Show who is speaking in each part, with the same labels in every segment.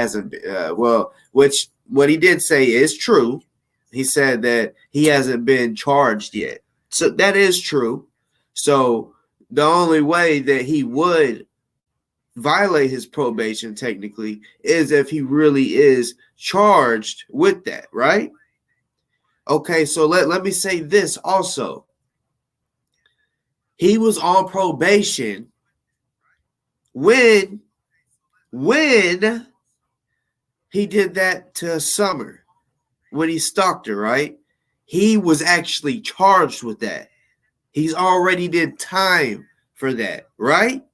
Speaker 1: hasn't which what he did say is true. He said that he hasn't been charged yet. So that is true. So the only way that he would violate his probation technically is if he really is charged with that, right? Okay, so let me say this also. He was on probation when he did that to Summer, when he stalked her, right? He was actually charged with that. He's already did time for that, right?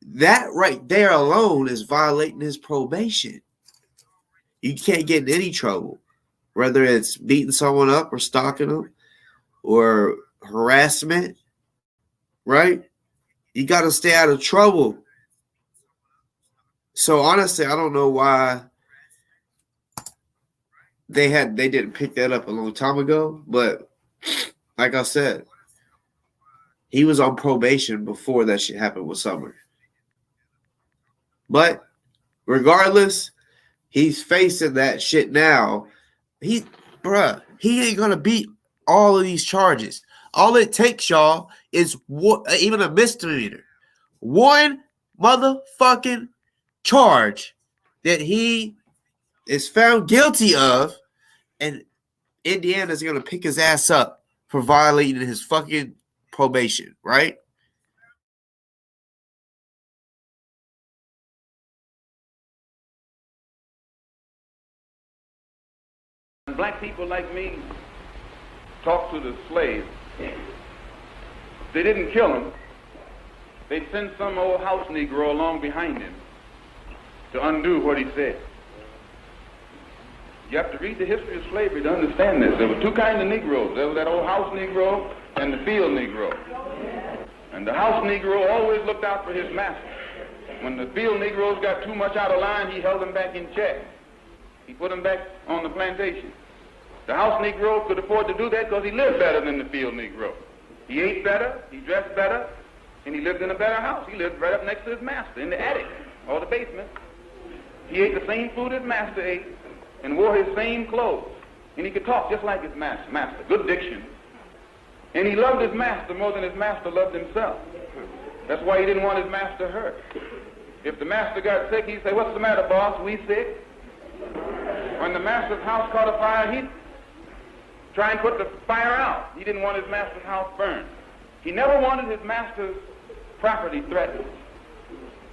Speaker 1: That right there alone is violating his probation. You can't get in any trouble, whether it's beating someone up or stalking them or harassment, right? You got to stay out of trouble. So honestly, I don't know why they didn't pick that up a long time ago, but like I said, he was on probation before that shit happened with Summer. But regardless, he's facing that shit now. He ain't gonna beat all of these charges. All it takes, y'all, is even a misdemeanor. One motherfucking charge that he is found guilty of, and Indiana's gonna pick his ass up for violating his fucking probation, right?
Speaker 2: Black people like me talk to the slaves. They didn't kill him. They'd send some old house Negro along behind him to undo what he said. You have to read the history of slavery to understand this. There were two kinds of Negroes. There was that old house Negro and the field Negro. And the house Negro always looked out for his master. When the field Negroes got too much out of line, he held them back in check. He put them back on the plantation. The house Negro could afford to do that because he lived better than the field Negro. He ate better, he dressed better, and he lived in a better house. He lived right up next to his master in the attic or the basement. He ate the same food his master ate and wore his same clothes. And he could talk just like his master. Good diction. And he loved his master more than his master loved himself. That's why he didn't want his master hurt. If the master got sick, he'd say, "What's the matter, boss? We sick?" When the master's house caught a fire, he'd try and put the fire out. He didn't want his master's house burned. He never wanted his master's property threatened.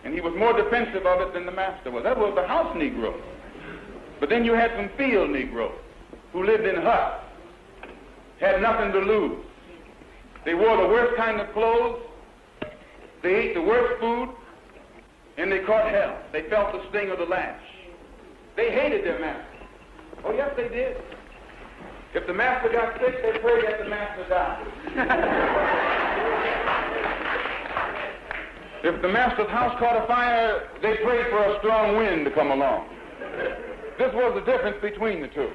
Speaker 2: And he was more defensive of it than the master was. That was the house Negro. But then you had some field Negroes who lived in huts, had nothing to lose. They wore the worst kind of clothes, they ate the worst food, and they caught hell. They felt the sting of the lash. They hated their master. Oh, yes, they did. If the master got sick, they prayed that the master died. If the master's house caught a fire, they prayed for a strong wind to come along. This was the difference between the two.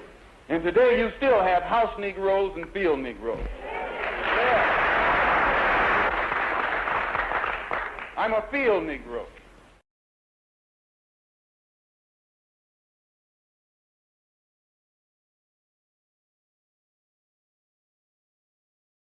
Speaker 2: And today you still have house Negroes and field Negroes. Yeah. I'm a field Negro.